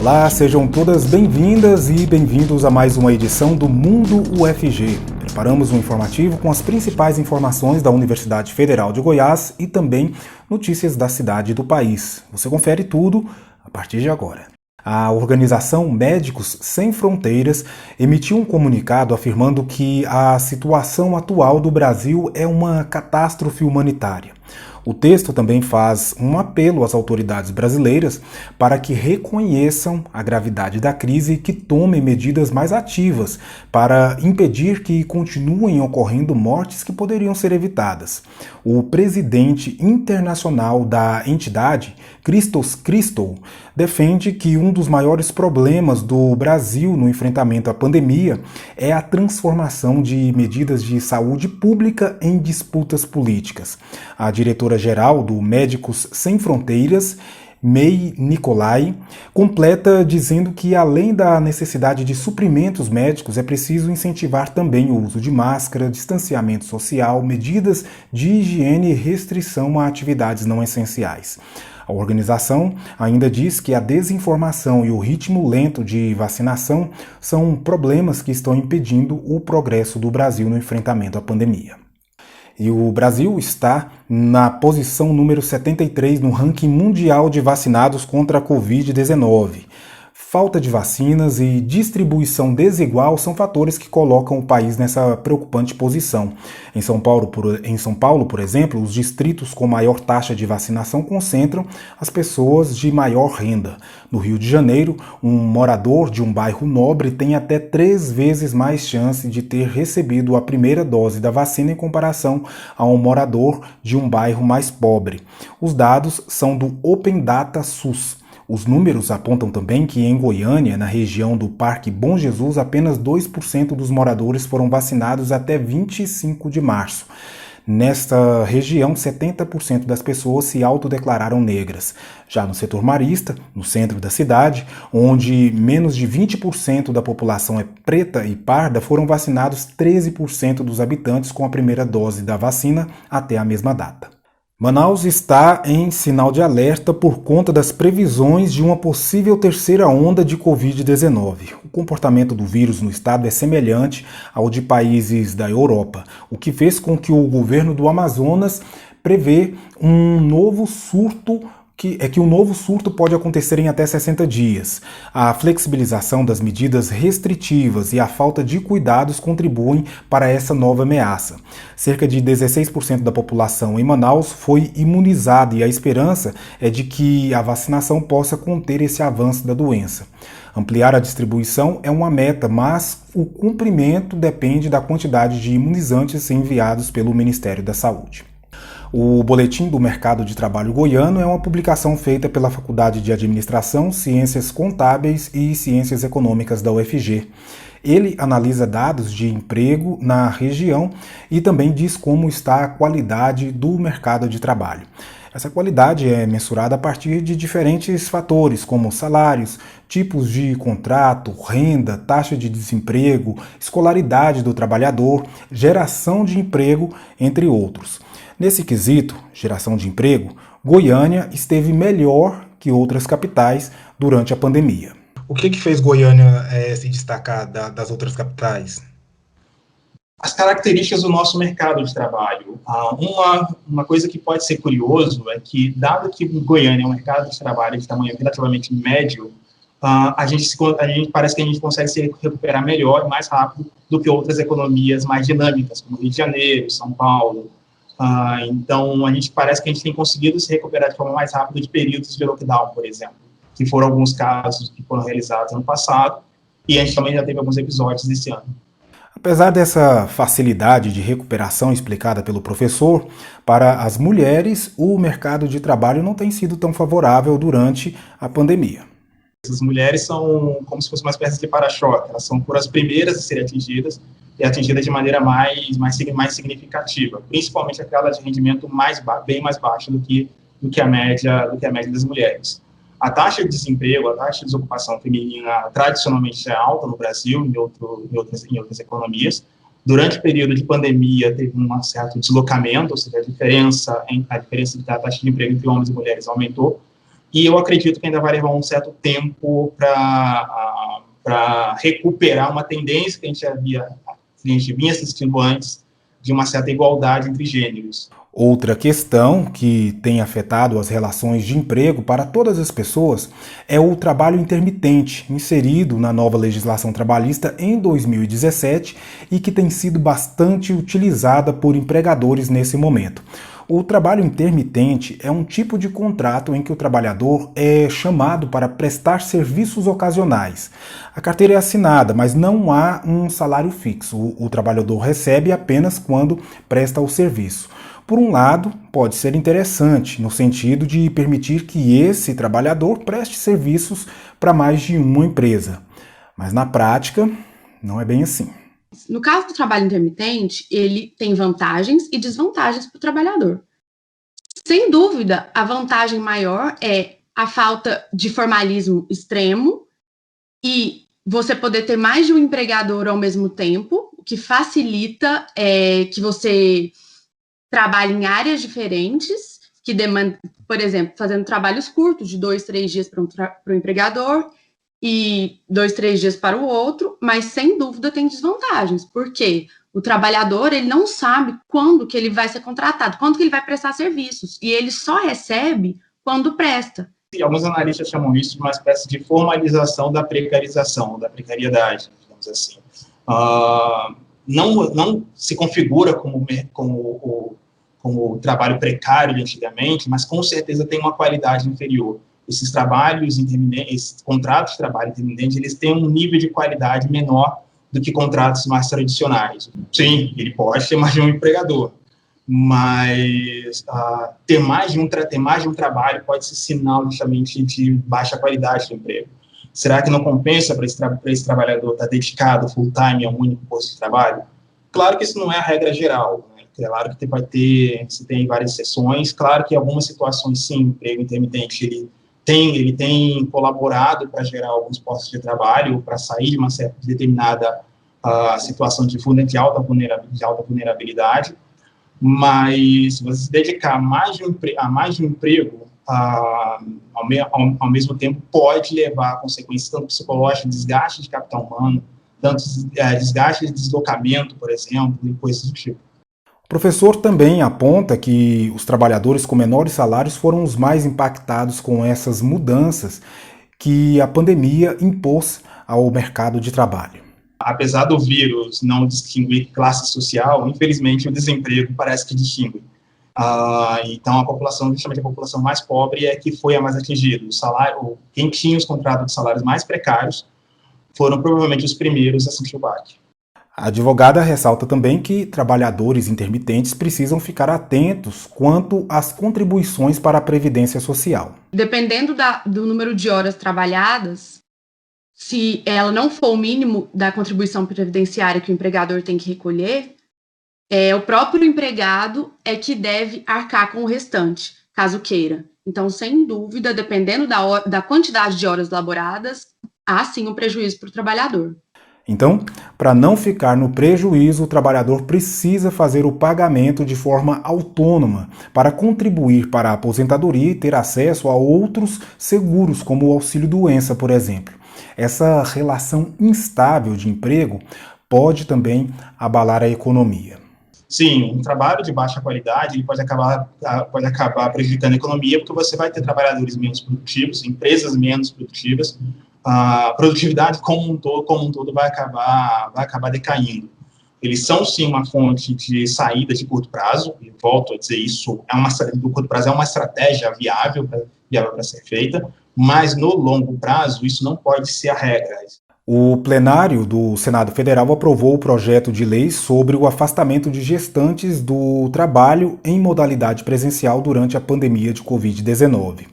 Olá, sejam todas bem-vindas e bem-vindos a mais uma edição do Mundo UFG. Preparamos um informativo com as principais informações da Universidade Federal de Goiás e também notícias da cidade e do país. Você confere tudo a partir de agora. A organização Médicos Sem Fronteiras emitiu um comunicado afirmando que a situação atual do Brasil é uma catástrofe humanitária. O texto também faz um apelo às autoridades brasileiras para que reconheçam a gravidade da crise e que tomem medidas mais ativas para impedir que continuem ocorrendo mortes que poderiam ser evitadas. O presidente internacional da entidade, Christos Christou, defende que um dos maiores problemas do Brasil no enfrentamento à pandemia é a transformação de medidas de saúde pública em disputas políticas. A diretora-geral do Médicos Sem Fronteiras, May Nicolai, completa dizendo que, além da necessidade de suprimentos médicos, é preciso incentivar também o uso de máscara, distanciamento social, medidas de higiene e restrição a atividades não essenciais. A organização ainda diz que a desinformação e o ritmo lento de vacinação são problemas que estão impedindo o progresso do Brasil no enfrentamento à pandemia. E o Brasil está na posição número 73 no ranking mundial de vacinados contra a Covid-19. Falta de vacinas e distribuição desigual são fatores que colocam o país nessa preocupante posição. Em São Paulo, por exemplo, os distritos com maior taxa de vacinação concentram as pessoas de maior renda. No Rio de Janeiro, um morador de um bairro nobre tem até 3 vezes mais chance de ter recebido a primeira dose da vacina em comparação a um morador de um bairro mais pobre. Os dados são do Open Data SUS. Os números apontam também que em Goiânia, na região do Parque Bom Jesus, apenas 2% dos moradores foram vacinados até 25 de março. Nesta região, 70% das pessoas se autodeclararam negras. Já no setor marista, no centro da cidade, onde menos de 20% da população é preta e parda, foram vacinados 13% dos habitantes com a primeira dose da vacina até a mesma data. Manaus está em sinal de alerta por conta das previsões de uma possível terceira onda de Covid-19. O comportamento do vírus no estado é semelhante ao de países da Europa, o que fez com que o governo do Amazonas prevê um novo surto que um novo surto pode acontecer em até 60 dias. A flexibilização das medidas restritivas e a falta de cuidados contribuem para essa nova ameaça. Cerca de 16% da população em Manaus foi imunizada e a esperança é de que a vacinação possa conter esse avanço da doença. Ampliar a distribuição é uma meta, mas o cumprimento depende da quantidade de imunizantes enviados pelo Ministério da Saúde. O Boletim do Mercado de Trabalho Goiano é uma publicação feita pela Faculdade de Administração, Ciências Contábeis e Ciências Econômicas da UFG. Ele analisa dados de emprego na região e também diz como está a qualidade do mercado de trabalho. Essa qualidade é mensurada a partir de diferentes fatores, como salários, tipos de contrato, renda, taxa de desemprego, escolaridade do trabalhador, geração de emprego, entre outros. Nesse quesito, geração de emprego, Goiânia esteve melhor que outras capitais durante a pandemia. O que fez Goiânia se destacar das outras capitais? As características do nosso mercado de trabalho. Uma coisa que pode ser curioso é que, dado que Goiânia é um mercado de trabalho de tamanho relativamente médio, a gente parece que a gente consegue se recuperar melhor e mais rápido do que outras economias mais dinâmicas, como Rio de Janeiro, São Paulo. Então, a gente parece que a gente tem conseguido se recuperar de forma mais rápida de períodos de lockdown, por exemplo, que foram alguns casos que foram realizados ano passado, e a gente também já teve alguns episódios desse ano. Apesar dessa facilidade de recuperação explicada pelo professor, para as mulheres, o mercado de trabalho não tem sido tão favorável durante a pandemia. As mulheres são como se fossem uma espécie de para-choque, elas são por as primeiras a serem atingidas, e atingidas de maneira mais significativa, principalmente aquela de rendimento bem mais baixo do que a média das mulheres. A taxa de desemprego, a taxa de desocupação feminina tradicionalmente é alta no Brasil e em outras economias. Durante o período de pandemia teve um certo deslocamento, ou seja, a diferença da taxa de emprego entre homens e mulheres aumentou, e eu acredito que ainda vai levar um certo tempo para recuperar uma tendência que a gente vinha assistindo antes, de uma certa igualdade entre gêneros. Outra questão que tem afetado as relações de emprego para todas as pessoas é o trabalho intermitente, inserido na nova legislação trabalhista em 2017 e que tem sido bastante utilizada por empregadores nesse momento. O trabalho intermitente é um tipo de contrato em que o trabalhador é chamado para prestar serviços ocasionais. A carteira é assinada, mas não há um salário fixo. O trabalhador recebe apenas quando presta o serviço. Por um lado, pode ser interessante, no sentido de permitir que esse trabalhador preste serviços para mais de uma empresa. Mas na prática, não é bem assim. No caso do trabalho intermitente, ele tem vantagens e desvantagens para o trabalhador. Sem dúvida, a vantagem maior é a falta de formalismo extremo e você poder ter mais de um empregador ao mesmo tempo, o que facilita que você trabalhe em áreas diferentes, que demandam, por exemplo, fazendo trabalhos curtos, de 2, 3 dias para o empregador e 2, 3 dias para o outro, mas sem dúvida tem desvantagens, porque o trabalhador ele não sabe quando que ele vai ser contratado, quando que ele vai prestar serviços, e ele só recebe quando presta. E alguns analistas chamam isso de uma espécie de formalização da precarização, da precariedade, digamos assim. Não se configura como o trabalho precário de antigamente, mas com certeza tem uma qualidade inferior. Esses trabalhos intermitentes, esses contratos de trabalho intermitente, eles têm um nível de qualidade menor do que contratos mais tradicionais. Sim, ele pode ter mais de um empregador, mas ter mais de um trabalho pode ser sinal justamente de baixa qualidade do emprego. Será que não compensa para esse trabalhador estar dedicado full-time a um único posto de trabalho? Claro que isso não é a regra geral, né? Claro que você tem várias exceções, claro que em algumas situações, sim, o emprego intermitente, ele tem colaborado para gerar alguns postos de trabalho, para sair de uma certa determinada situação de alta vulnerabilidade, mas se você se dedicar a mais de um emprego, ao mesmo tempo, pode levar a consequências tanto psicológicas, desgaste de capital humano, tanto desgaste de deslocamento, por exemplo, e coisas do tipo. O professor também aponta que os trabalhadores com menores salários foram os mais impactados com essas mudanças que a pandemia impôs ao mercado de trabalho. Apesar do vírus não distinguir classe social, infelizmente o desemprego parece que distingue. Então a população, justamente a população mais pobre é que foi a mais atingida. Quem tinha os contratos de salários mais precários foram provavelmente os primeiros a sentir o baque. A advogada ressalta também que trabalhadores intermitentes precisam ficar atentos quanto às contribuições para a Previdência Social. Dependendo do número de horas trabalhadas, se ela não for o mínimo da contribuição previdenciária que o empregador tem que recolher, o próprio empregado é que deve arcar com o restante, caso queira. Então, sem dúvida, dependendo da quantidade de horas laboradas, há sim um prejuízo para o trabalhador. Então, para não ficar no prejuízo, o trabalhador precisa fazer o pagamento de forma autônoma para contribuir para a aposentadoria e ter acesso a outros seguros, como o auxílio-doença, por exemplo. Essa relação instável de emprego pode também abalar a economia. Sim, um trabalho de baixa qualidade ele pode acabar prejudicando a economia, porque você vai ter trabalhadores menos produtivos, empresas menos produtivas, a produtividade como um todo vai acabar decaindo. Eles são, sim, uma fonte de saída de curto prazo, e volto a dizer isso, do curto prazo é uma estratégia viável para ser feita, mas no longo prazo isso não pode ser a regra. O plenário do Senado Federal aprovou o projeto de lei sobre o afastamento de gestantes do trabalho em modalidade presencial durante a pandemia de Covid-19.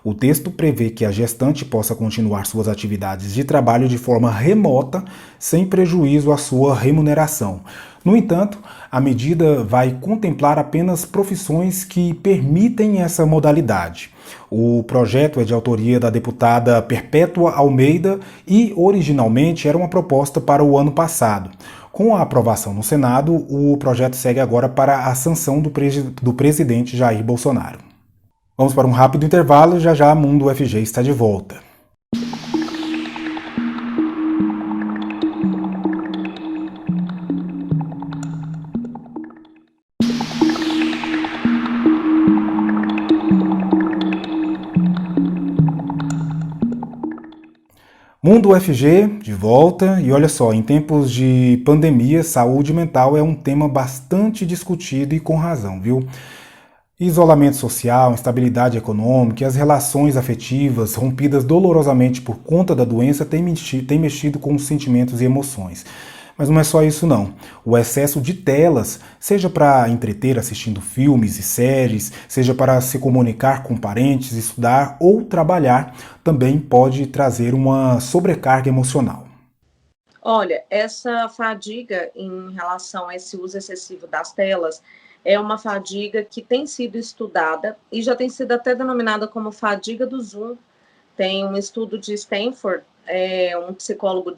O texto prevê que a gestante possa continuar suas atividades de trabalho de forma remota, sem prejuízo à sua remuneração. No entanto, a medida vai contemplar apenas profissões que permitem essa modalidade. O projeto é de autoria da deputada Perpétua Almeida e, originalmente, era uma proposta para o ano passado. Com a aprovação no Senado, o projeto segue agora para a sanção do presidente Jair Bolsonaro. Vamos para um rápido intervalo e já já Mundo UFG está de volta. Mundo UFG, de volta, e olha só, em tempos de pandemia, saúde mental é um tema bastante discutido e com razão, viu? Isolamento social, instabilidade econômica e as relações afetivas rompidas dolorosamente por conta da doença têm mexido com os sentimentos e emoções. Mas não é só isso não. O excesso de telas, seja para entreter assistindo filmes e séries, seja para se comunicar com parentes, estudar ou trabalhar, também pode trazer uma sobrecarga emocional. Olha, essa fadiga em relação a esse uso excessivo das telas é uma fadiga que tem sido estudada e já tem sido até denominada como fadiga do Zoom. Tem um estudo de Stanford, um psicólogo,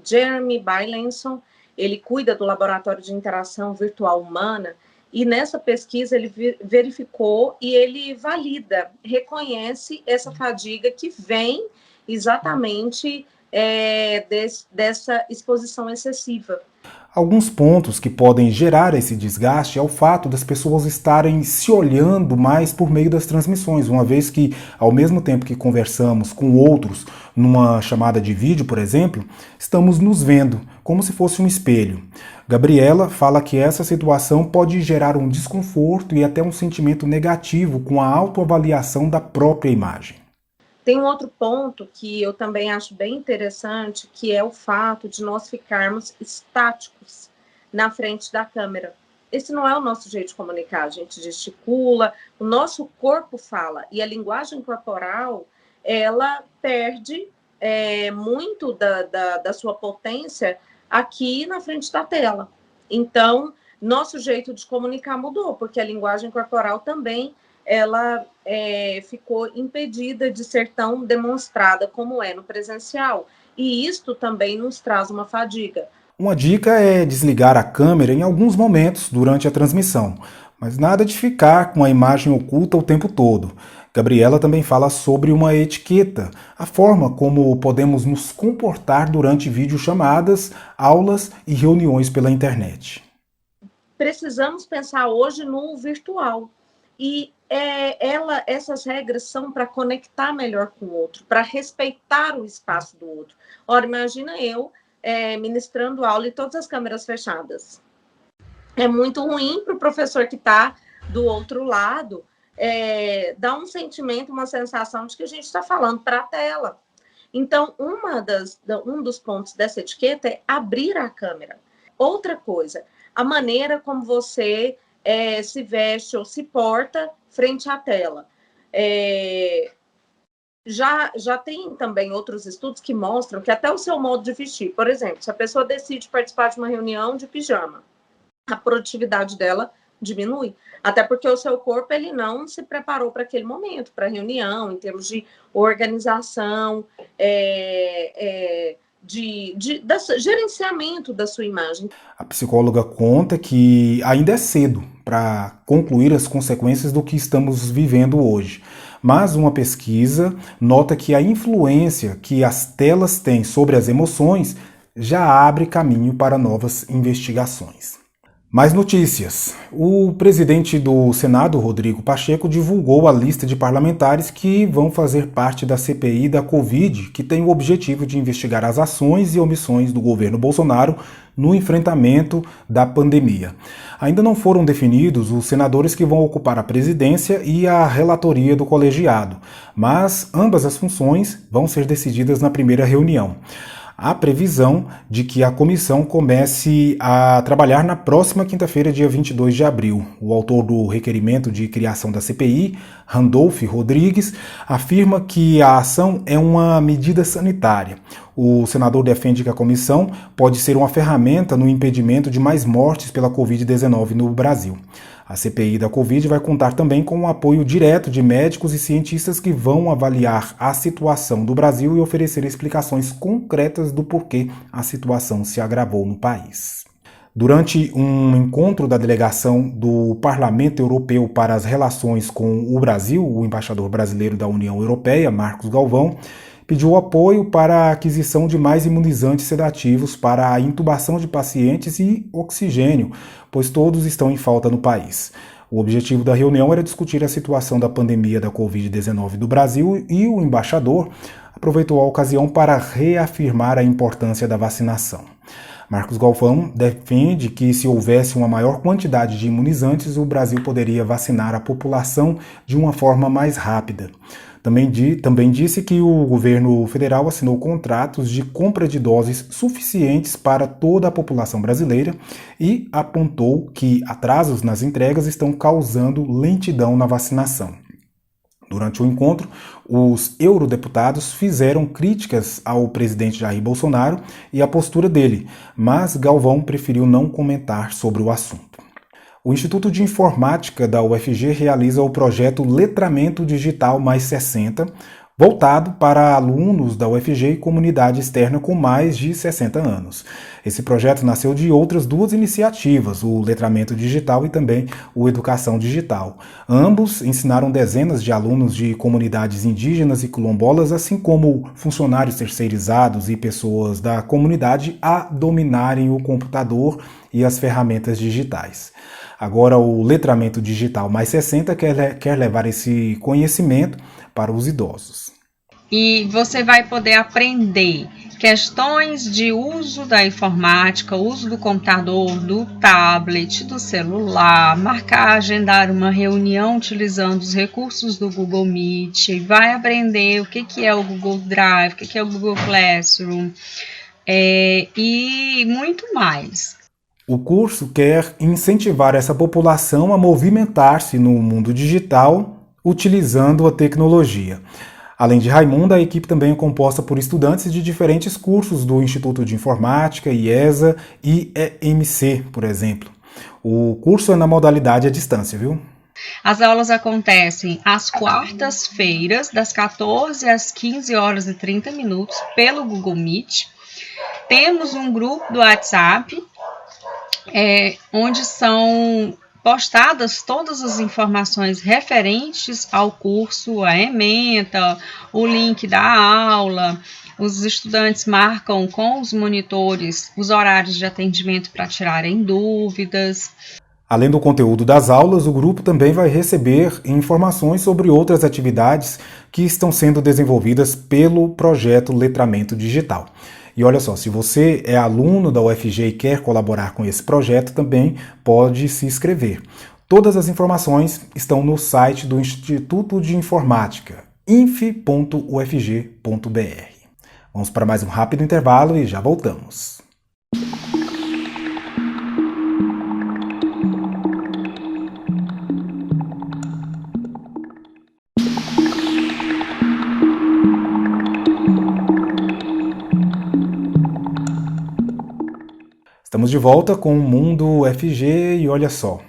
Jeremy Bailenson, ele cuida do Laboratório de Interação Virtual Humana, e nessa pesquisa ele verificou e ele valida, reconhece essa fadiga que vem exatamente dessa exposição excessiva. Alguns pontos que podem gerar esse desgaste é o fato das pessoas estarem se olhando mais por meio das transmissões, uma vez que, ao mesmo tempo que conversamos com outros numa chamada de vídeo, por exemplo, estamos nos vendo, como se fosse um espelho. Gabriela fala que essa situação pode gerar um desconforto e até um sentimento negativo com a autoavaliação da própria imagem. Tem um outro ponto que eu também acho bem interessante, que é o fato de nós ficarmos estáticos na frente da câmera. Esse não é o nosso jeito de comunicar, a gente gesticula, o nosso corpo fala, e a linguagem corporal, ela perde muito da sua potência aqui na frente da tela. Então, nosso jeito de comunicar mudou, porque a linguagem corporal também ela ficou impedida de ser tão demonstrada como é no presencial. E isto também nos traz uma fadiga. Uma dica é desligar a câmera em alguns momentos durante a transmissão, mas nada de ficar com a imagem oculta o tempo todo. Gabriela também fala sobre uma etiqueta, a forma como podemos nos comportar durante videochamadas, aulas e reuniões pela internet. Precisamos pensar hoje no virtual. E essas regras são para conectar melhor com o outro, para respeitar o espaço do outro. Ora, imagina eu ministrando aula e todas as câmeras fechadas. É muito ruim para o professor que está do outro lado, dá um sentimento, uma sensação de que a gente está falando para a tela. Então, um dos pontos dessa etiqueta é abrir a câmera. Outra coisa, a maneira como você se veste ou se porta frente à tela. Já tem também outros estudos que mostram que até o seu modo de vestir, por exemplo, se a pessoa decide participar de uma reunião de pijama, a produtividade dela diminui, até porque o seu corpo ele não se preparou para aquele momento, para a reunião, em termos de organização, gerenciamento da sua imagem. A psicóloga conta que ainda é cedo para concluir as consequências do que estamos vivendo hoje, mas uma pesquisa nota que a influência que as telas têm sobre as emoções já abre caminho para novas investigações. Mais notícias. O presidente do Senado, Rodrigo Pacheco, divulgou a lista de parlamentares que vão fazer parte da CPI da Covid, que tem o objetivo de investigar as ações e omissões do governo Bolsonaro no enfrentamento da pandemia. Ainda não foram definidos os senadores que vão ocupar a presidência e a relatoria do colegiado, mas ambas as funções vão ser decididas na primeira reunião. Há previsão de que a comissão comece a trabalhar na próxima quinta-feira, dia 22 de abril. O autor do requerimento de criação da CPI, Randolph Rodrigues, afirma que a ação é uma medida sanitária. O senador defende que a comissão pode ser uma ferramenta no impedimento de mais mortes pela Covid-19 no Brasil. A CPI da Covid vai contar também com o apoio direto de médicos e cientistas que vão avaliar a situação do Brasil e oferecer explicações concretas do porquê a situação se agravou no país. Durante um encontro da delegação do Parlamento Europeu para as Relações com o Brasil, o embaixador brasileiro da União Europeia, Marcos Galvão, pediu apoio para a aquisição de mais imunizantes sedativos para a intubação de pacientes e oxigênio, pois todos estão em falta no país. O objetivo da reunião era discutir a situação da pandemia da Covid-19 do Brasil e o embaixador aproveitou a ocasião para reafirmar a importância da vacinação. Marcos Galvão defende que, se houvesse uma maior quantidade de imunizantes, o Brasil poderia vacinar a população de uma forma mais rápida. Também disse que o governo federal assinou contratos de compra de doses suficientes para toda a população brasileira e apontou que atrasos nas entregas estão causando lentidão na vacinação. Durante o encontro, os eurodeputados fizeram críticas ao presidente Jair Bolsonaro e à postura dele, mas Galvão preferiu não comentar sobre o assunto. O Instituto de Informática da UFG realiza o projeto Letramento Digital Mais 60, voltado para alunos da UFG e comunidade externa com mais de 60 anos. Esse projeto nasceu de outras duas iniciativas, o Letramento Digital e também o Educação Digital. Ambos ensinaram dezenas de alunos de comunidades indígenas e quilombolas, assim como funcionários terceirizados e pessoas da comunidade, a dominarem o computador e as ferramentas digitais. Agora, o Letramento Digital Mais 60 quer levar esse conhecimento para os idosos. E você vai poder aprender questões de uso da informática, uso do computador, do tablet, do celular, marcar, agendar uma reunião utilizando os recursos do Google Meet, vai aprender o que é o Google Drive, o que é o Google Classroom e muito mais. O curso quer incentivar essa população a movimentar-se no mundo digital utilizando a tecnologia. Além de Raimunda, a equipe também é composta por estudantes de diferentes cursos do Instituto de Informática, IESA e EMC, por exemplo. O curso é na modalidade à distância, viu? As aulas acontecem às quartas-feiras, das 14 às 15 horas e 30 minutos, pelo Google Meet. Temos um grupo do WhatsApp, onde são postadas todas as informações referentes ao curso, a ementa, o link da aula. Os estudantes marcam com os monitores os horários de atendimento para tirarem dúvidas. Além do conteúdo das aulas, o grupo também vai receber informações sobre outras atividades que estão sendo desenvolvidas pelo projeto Letramento Digital. E olha só, se você é aluno da UFG e quer colaborar com esse projeto, também pode se inscrever. Todas as informações estão no site do Instituto de Informática, inf.ufg.br. Vamos para mais um rápido intervalo e já voltamos. Estamos de volta com o Mundo UFG e olha só,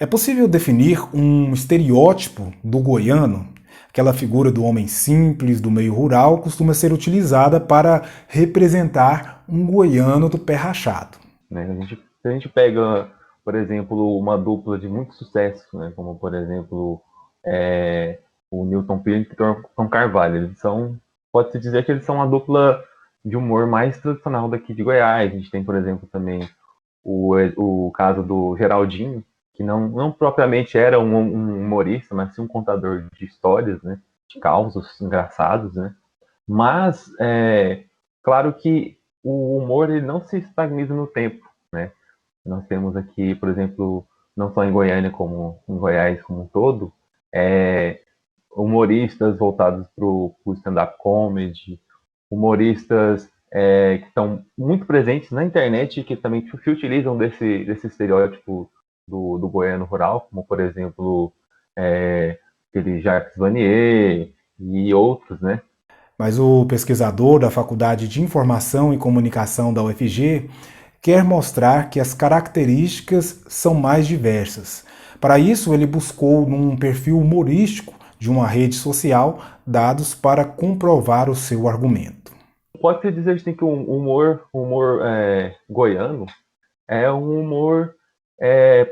é possível definir um estereótipo do goiano? Aquela figura do homem simples, do meio rural, costuma ser utilizada para representar um goiano do pé rachado. Se a gente pega, por exemplo, uma dupla de muito sucesso, como por exemplo o Newton Pinto e o Tom Carvalho, pode-se dizer que eles são uma dupla de humor mais tradicional daqui de Goiás. A gente tem, por exemplo, também o caso do Geraldinho, que não propriamente era um humorista, mas sim um contador de histórias, de causos engraçados, Mas, claro que o humor ele não se estagniza no tempo, Nós temos aqui, por exemplo, não só em Goiânia, como em Goiás como um todo, humoristas voltados para o stand-up comedy, humoristas que estão muito presentes na internet e que também se utilizam desse estereótipo do goiano rural, como, por exemplo, aquele Jacques Vanier e outros, Mas o pesquisador da Faculdade de Informação e Comunicação da UFG quer mostrar que as características são mais diversas. Para isso, ele buscou num perfil humorístico de uma rede social dados para comprovar o seu argumento. Pode-se dizer que o humor goiano é um humor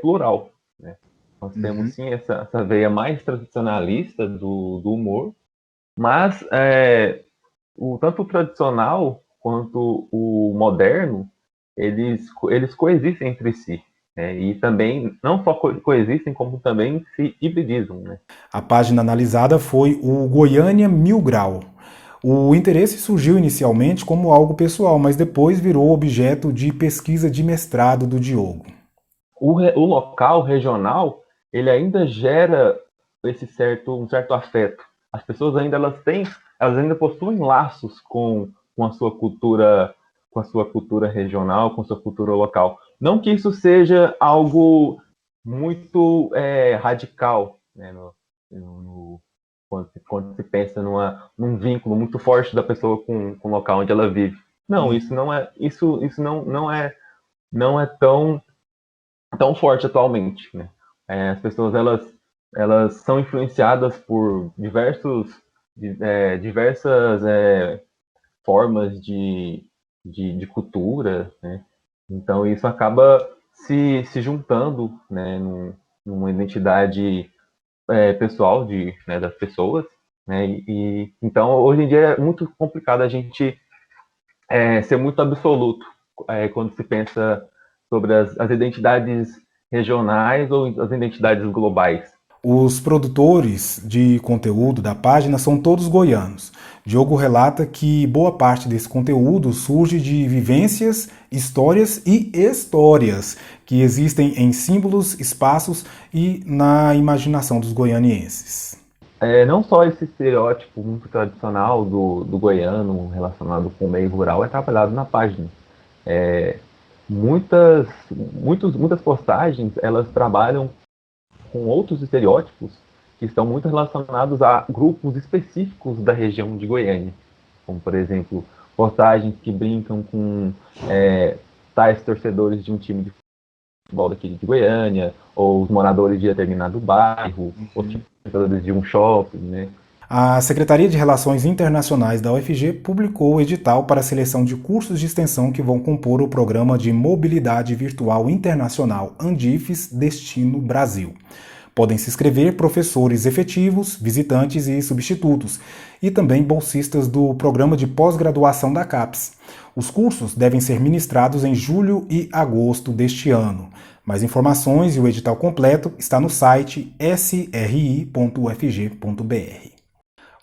plural, né? Nós temos, sim, essa veia mais tradicionalista do humor, mas tanto o tradicional quanto o moderno, eles coexistem entre si, né? E também, não só coexistem, como também se hibridizam, né? A página analisada foi o Goiânia Mil Grau. O interesse surgiu inicialmente como algo pessoal, mas depois virou objeto de pesquisa de mestrado do Diogo. O local regional, ele ainda gera um certo afeto. As pessoas ainda elas ainda possuem laços com a sua cultura, regional, com a sua cultura local. Não que isso seja algo muito radical, né, quando se pensa num vínculo muito forte da pessoa com o local onde ela vive. Não, isso não é tão forte atualmente, né? As pessoas elas são influenciadas por diversas formas de cultura, né? Então isso acaba se juntando, né, numa identidade pessoal das pessoas, né? Então hoje em dia é muito complicado a gente ser muito absoluto quando se pensa sobre as identidades regionais ou as identidades globais. Os produtores de conteúdo da página são todos goianos. Diogo relata que boa parte desse conteúdo surge de vivências, histórias e histórias que existem em símbolos, espaços e na imaginação dos goianienses. Não só esse estereótipo muito tradicional do goiano relacionado com o meio rural é trabalhado na página. Muitas postagens elas trabalham com outros estereótipos que estão muito relacionados a grupos específicos da região de Goiânia, como, por exemplo, postagens que brincam com tais torcedores de um time de futebol daqui de Goiânia, ou os moradores de determinado bairro, ou torcedores de um shopping, né? A Secretaria de Relações Internacionais da UFG publicou o edital para a seleção de cursos de extensão que vão compor o Programa de Mobilidade Virtual Internacional Andifes Destino Brasil. Podem se inscrever professores efetivos, visitantes e substitutos, e também bolsistas do Programa de Pós-Graduação da CAPES. Os cursos devem ser ministrados em julho e agosto deste ano. Mais informações e o edital completo está no site sri.ufg.br.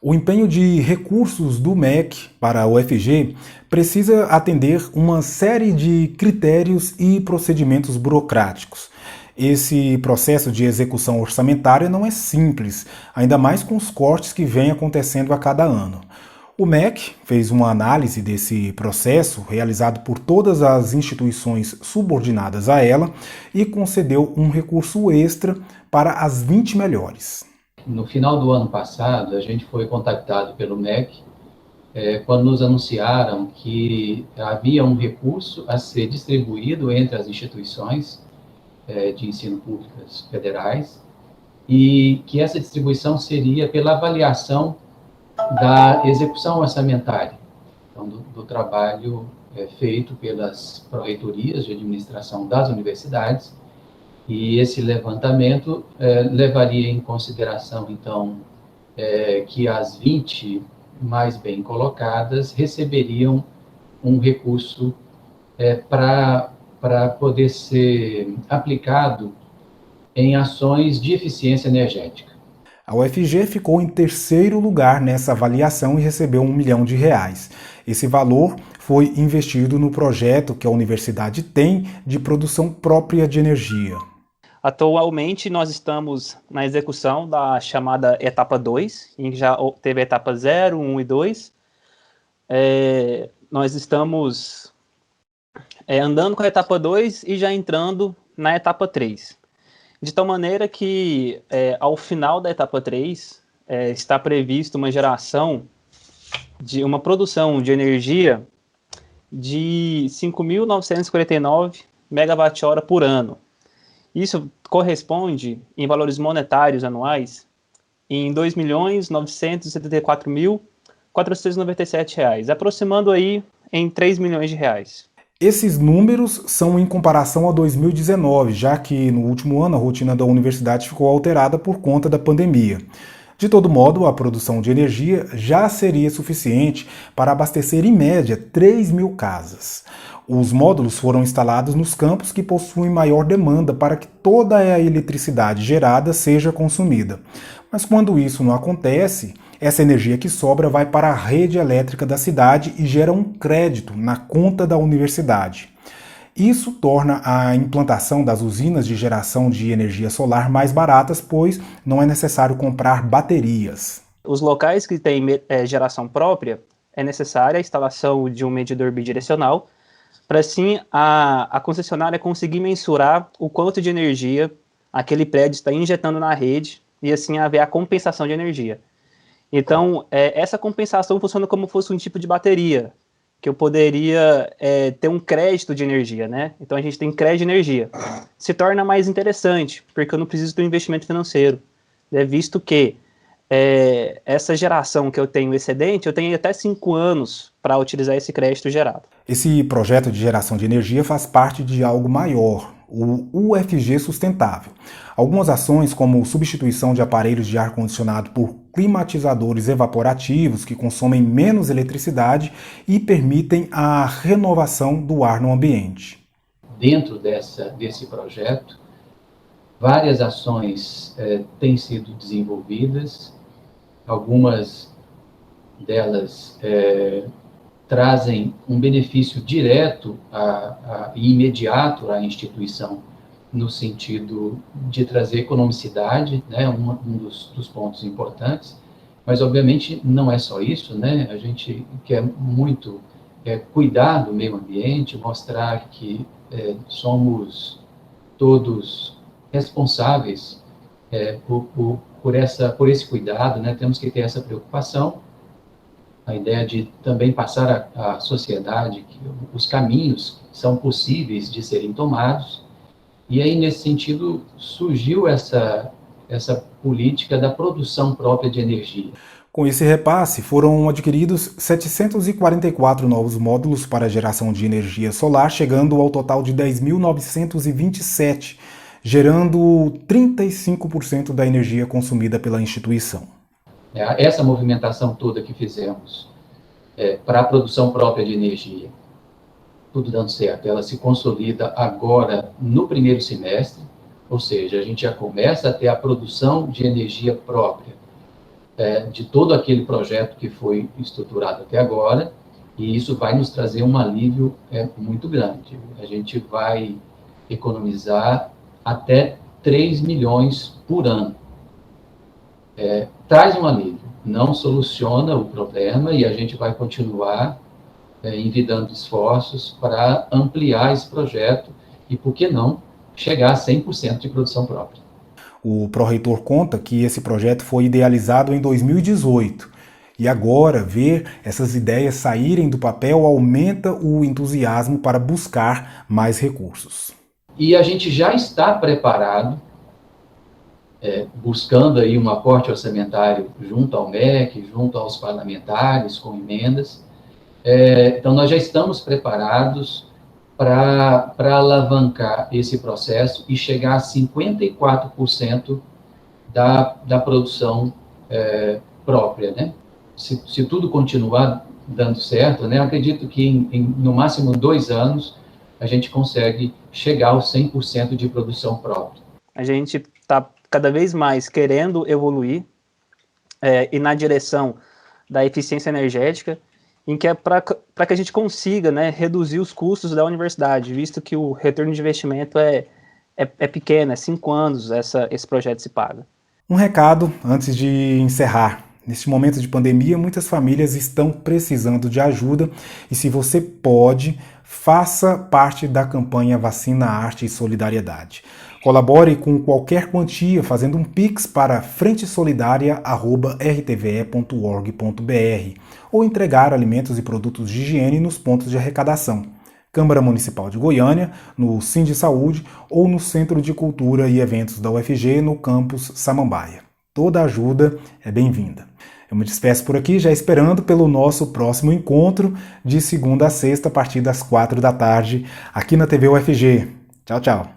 O empenho de recursos do MEC para a UFG precisa atender uma série de critérios e procedimentos burocráticos. Esse processo de execução orçamentária não é simples, ainda mais com os cortes que vêm acontecendo a cada ano. O MEC fez uma análise desse processo, realizado por todas as instituições subordinadas a ela, e concedeu um recurso extra para as 20 melhores. No final do ano passado, a gente foi contactado pelo MEC quando nos anunciaram que havia um recurso a ser distribuído entre as instituições de ensino públicas federais e que essa distribuição seria pela avaliação da execução orçamentária, então, do trabalho feito pelas pró-reitorias de administração das universidades. E esse levantamento levaria em consideração, então, que as 20 mais bem colocadas receberiam um recurso para poder ser aplicado em ações de eficiência energética. A UFG ficou em terceiro lugar nessa avaliação e recebeu R$1 milhão. Esse valor foi investido no projeto que a universidade tem de produção própria de energia. Atualmente, nós estamos na execução da chamada etapa 2, em que já teve a etapa 0, 1 e 2. Nós estamos andando com a etapa 2 e já entrando na etapa 3. De tal maneira que, ao final da etapa 3, está previsto uma geração de uma produção de energia de 5.949 megawatt-hora por ano. Isso corresponde, em valores monetários anuais, em R$ 2.974.497, aproximando aí em R$ 3 milhões. Esses números são em comparação a 2019, já que no último ano a rotina da universidade ficou alterada por conta da pandemia. De todo modo, a produção de energia já seria suficiente para abastecer em média 3.000 casas. Os módulos foram instalados nos campos que possuem maior demanda para que toda a eletricidade gerada seja consumida. Mas quando isso não acontece, essa energia que sobra vai para a rede elétrica da cidade e gera um crédito na conta da universidade. Isso torna a implantação das usinas de geração de energia solar mais baratas, pois não é necessário comprar baterias. Os locais que têm geração própria, é necessária a instalação de um medidor bidirecional, para assim a concessionária conseguir mensurar o quanto de energia aquele prédio está injetando na rede e assim haver a compensação de energia. Então, essa compensação funciona como se fosse um tipo de bateria, que eu poderia ter um crédito de energia, né? Então, a gente tem crédito de energia. Se torna mais interessante, porque eu não preciso do investimento financeiro, né? Visto que essa geração que eu tenho excedente, eu tenho até 5 anos para utilizar esse crédito gerado. Esse projeto de geração de energia faz parte de algo maior, o UFG Sustentável. Algumas ações, como substituição de aparelhos de ar-condicionado por climatizadores evaporativos que consomem menos eletricidade e permitem a renovação do ar no ambiente. Dentro desse projeto, várias ações têm sido desenvolvidas, algumas delas trazem um benefício direto e imediato à instituição, no sentido de trazer economicidade, né, um dos pontos importantes, mas obviamente não é só isso, né, a gente quer muito cuidar do meio ambiente, mostrar que somos todos responsáveis por esse cuidado, né, temos que ter essa preocupação, a ideia de também passar à sociedade que os caminhos são possíveis de serem tomados. E aí, nesse sentido, surgiu essa política da produção própria de energia. Com esse repasse, foram adquiridos 744 novos módulos para geração de energia solar, chegando ao total de 10.927, gerando 35% da energia consumida pela instituição. Essa movimentação toda que fizemos para a produção própria de energia, tudo dando certo, ela se consolida agora no primeiro semestre, ou seja, a gente já começa a ter a produção de energia própria de todo aquele projeto que foi estruturado até agora, e isso vai nos trazer um alívio muito grande. A gente vai economizar até 3 milhões por ano. Traz um alívio, não soluciona o problema e a gente vai continuar envidando esforços para ampliar esse projeto e, por que não, chegar a 100% de produção própria. O pró-reitor conta que esse projeto foi idealizado em 2018 e agora ver essas ideias saírem do papel aumenta o entusiasmo para buscar mais recursos. E a gente já está preparado, buscando aí um aporte orçamentário junto ao MEC, junto aos parlamentares, com emendas. Então, nós já estamos preparados para alavancar esse processo e chegar a 54% da produção própria, né? Se tudo continuar dando certo, né, acredito que no máximo 2 anos a gente consegue chegar aos 100% de produção própria. A gente está cada vez mais querendo evoluir e na direção da eficiência energética, em que para que a gente consiga, né, reduzir os custos da universidade, visto que o retorno de investimento é pequeno, 5 anos esse projeto se paga. Um recado antes de encerrar. Neste momento de pandemia, muitas famílias estão precisando de ajuda e se você pode, faça parte da campanha Vacina, Arte e Solidariedade. Colabore com qualquer quantia fazendo um Pix para frentesolidaria@rtve.org.br ou entregar alimentos e produtos de higiene nos pontos de arrecadação. Câmara Municipal de Goiânia, no Sind Saúde ou no Centro de Cultura e Eventos da UFG, no campus Samambaia. Toda ajuda é bem-vinda. Eu me despeço por aqui, já esperando pelo nosso próximo encontro de segunda a sexta, a partir das 4 da tarde, aqui na TV UFG. Tchau, tchau.